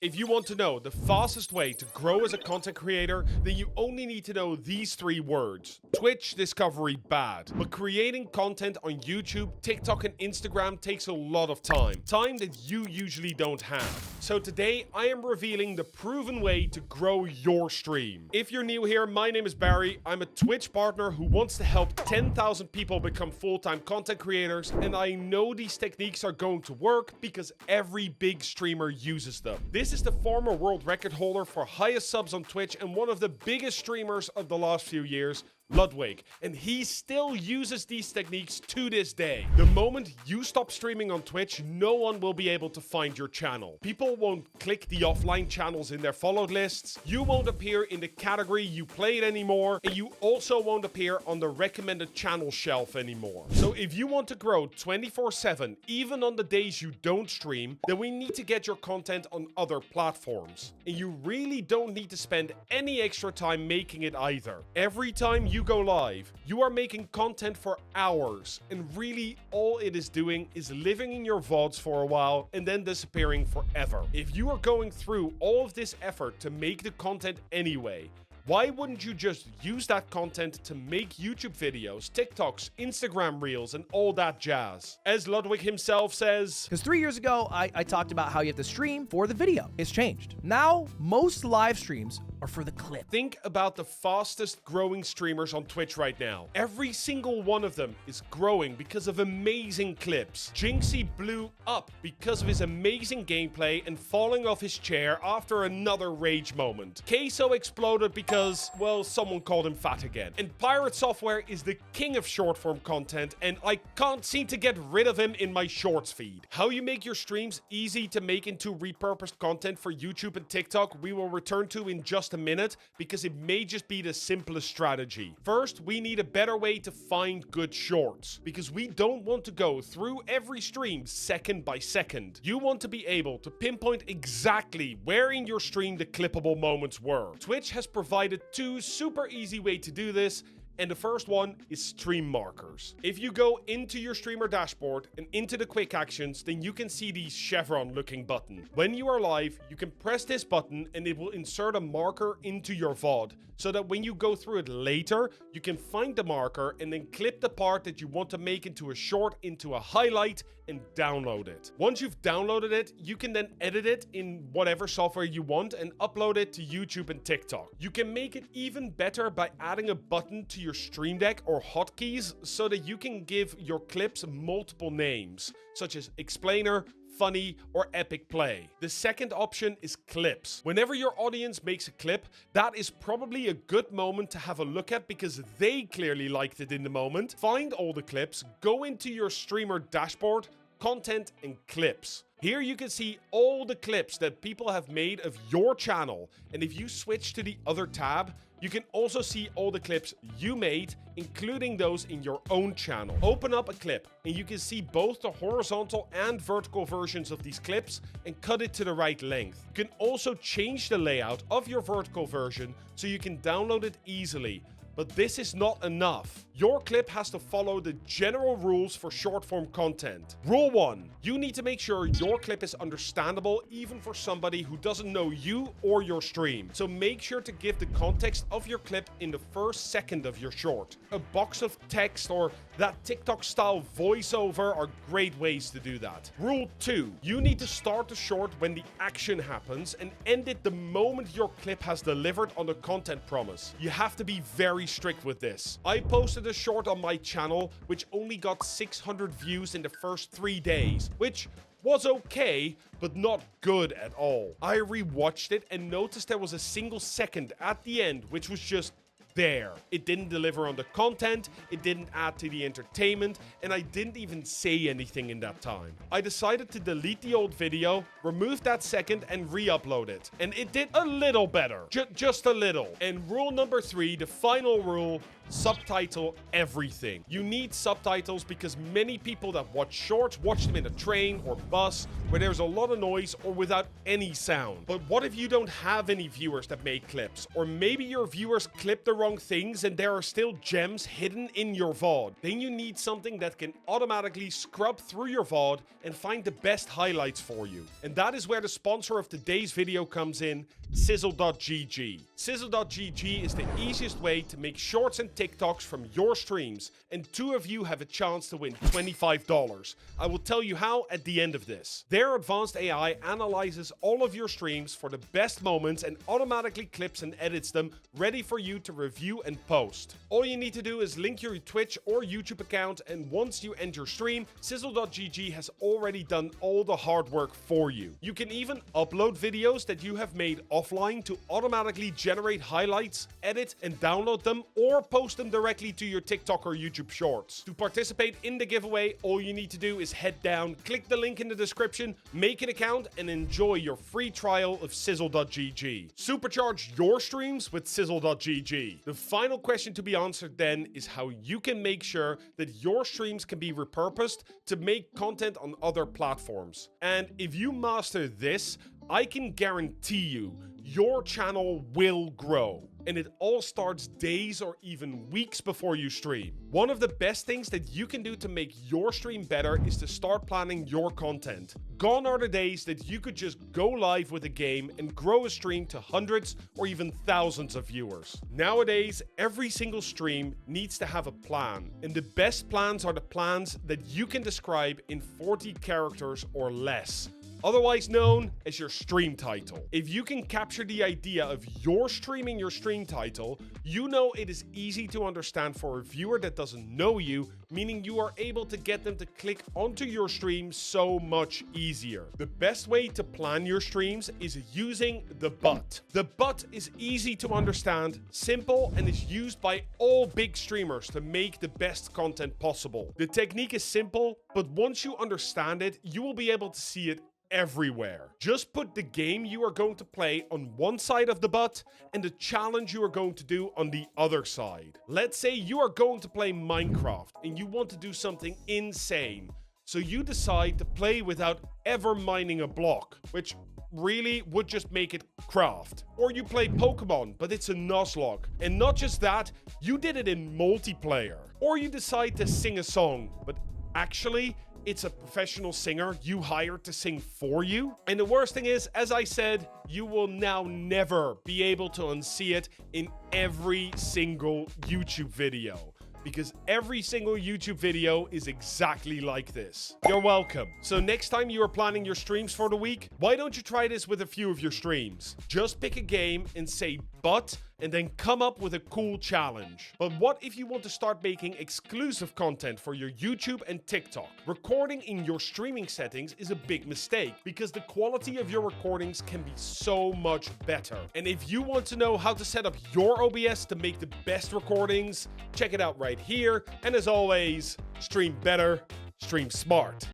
If you want to know the fastest way to grow as a content creator, then you only need to know these 3 words. Twitch discovery bad. But creating content on YouTube, TikTok and Instagram takes a lot of time. Time that you usually don't have. So today I am revealing the proven way to grow your stream. If you're new here, my name is Barry. I'm a Twitch partner who wants to help 10,000 people become full-time content creators, and I know these techniques are going to work because every big streamer uses them. This is the former world record holder for highest subs on Twitch and one of the biggest streamers of the last few years, Ludwig, and he still uses these techniques to this day. The moment you stop streaming on Twitch, no one will be able to find your channel. People won't click the offline channels in their followed lists, you won't appear in the category you played anymore, and you also won't appear on the recommended channel shelf anymore. So if you want to grow 24/7, even on the days you don't stream, then we need to get your content on other platforms. And you really don't need to spend any extra time making it either. Every time you go live, you are making content for hours, and really all it is doing is living in your VODs for a while and then disappearing forever. If you are going through all of this effort to make the content anyway, why wouldn't you just use that content to make YouTube videos, TikToks, Instagram Reels, and all that jazz? As Ludwig himself says, because 3 years ago, I talked about how you have to stream for the video. It's changed. Now, most live streams are for the clip. Think about the fastest growing streamers on Twitch right now. Every single one of them is growing because of amazing clips. Jinxie blew up because of his amazing gameplay and falling off his chair after another rage moment. Queso exploded because, well, someone called him fat again. And Pirate Software is the king of short form content, and I can't seem to get rid of him in my shorts feed. How you make your streams easy to make into repurposed content for YouTube and TikTok we will return to in just a minute, because it may just be the simplest strategy. First, we need a better way to find good shorts, because we don't want to go through every stream second by second. You want to be able to pinpoint exactly where in your stream the clippable moments were. Twitch has provided 2 super easy ways to do this, and the first one is stream markers. If you go into your streamer dashboard and into the quick actions, then you can see the chevron looking button. When you are live, you can press this button and it will insert a marker into your VOD, so that when you go through it later, you can find the marker and then clip the part that you want to make into a short, into a highlight, and download it. Once you've downloaded it, you can then edit it in whatever software you want and upload it to YouTube and TikTok. You can make it even better by adding a button to your Stream Deck or hotkeys so that you can give your clips multiple names, such as explainer, funny, or epic play. The second option is clips. Whenever your audience makes a clip, that is probably a good moment to have a look at because they clearly liked it in the moment. Find all the clips, go into your streamer dashboard, content, and clips. Here you can see all the clips that people have made of your channel, and if you switch to the other tab, you can also see all the clips you made, including those in your own channel. Open up a clip and you can see both the horizontal and vertical versions of these clips and cut it to the right length. You can also change the layout of your vertical version so you can download it easily. But this is not enough. Your clip has to follow the general rules for short form content. Rule 1. You need to make sure your clip is understandable even for somebody who doesn't know you or your stream. So make sure to give the context of your clip in the first second of your short. A box of text or that TikTok style voiceover are great ways to do that. Rule 2. You need to start the short when the action happens and end it the moment your clip has delivered on the content promise. You have to be very strict with this. I posted a short on my channel which only got 600 views in the first 3 days, which was okay, but not good at all. I rewatched it and noticed there was a single second at the end which was just there. It didn't deliver on the content, it didn't add to the entertainment, and I didn't even say anything in that time. I decided to delete the old video, remove that second, and re-upload it. And it did a little better. Just a little. And rule number 3, the final rule, subtitle everything. You need subtitles because many people that watch shorts watch them in a train or bus where there's a lot of noise or without any sound. But what if you don't have any viewers that make clips? Or maybe your viewers clip the wrong things and there are still gems hidden in your VOD. Then you need something that can automatically scrub through your VOD and find the best highlights for you. And that is where the sponsor of today's video comes in, Sizzle.gg. Sizzle.gg is the easiest way to make shorts and TikToks from your streams, and two of you have a chance to win $25. I will tell you how at the end of this. Their advanced AI analyzes all of your streams for the best moments and automatically clips and edits them, ready for you to review and post. All you need to do is link your Twitch or YouTube account, and once you end your stream, Sizzle.gg has already done all the hard work for you. You can even upload videos that you have made offline to automatically generate highlights, edit and download them, or post them directly to your TikTok or YouTube shorts. To participate in the giveaway, all you need to do is head down, click the link in the description, make an account, and enjoy your free trial of Sizzle.gg. Supercharge your streams with Sizzle.gg. The final question to be answered then is how you can make sure that your streams can be repurposed to make content on other platforms. And if you master this, I can guarantee you, your channel will grow. And it all starts days or even weeks before you stream. One of the best things that you can do to make your stream better is to start planning your content. Gone are the days that you could just go live with a game and grow a stream to hundreds or even thousands of viewers. Nowadays, every single stream needs to have a plan. And the best plans are the plans that you can describe in 40 characters or less, otherwise known as your stream title. If you can capture the idea of your stream in your stream title, you know it is easy to understand for a viewer that doesn't know you, meaning you are able to get them to click onto your stream so much easier. The best way to plan your streams is using the but. The but is easy to understand, simple, and is used by all big streamers to make the best content possible. The technique is simple, but once you understand it, you will be able to see it everywhere. Just put the game you are going to play on one side of the but and the challenge you are going to do on the other side. Let's say you are going to play Minecraft and you want to do something insane. So you decide to play without ever mining a block, which really would just make it craft. Or you play Pokemon, but it's a Nuzlocke. And not just that, you did it in multiplayer. Or you decide to sing a song, but actually, it's a professional singer you hired to sing for you. And the worst thing is, as I said, you will now never be able to unsee it in every single YouTube video, because every single YouTube video is exactly like this. You're welcome. So next time you are planning your streams for the week, why don't you try this with a few of your streams? Just pick a game and say but, and then come up with a cool challenge. But what if you want to start making exclusive content for your YouTube and TikTok? Recording in your streaming settings is a big mistake because the quality of your recordings can be so much better. And if you want to know how to set up your OBS to make the best recordings, check it out right here. And as always, stream better, stream smart.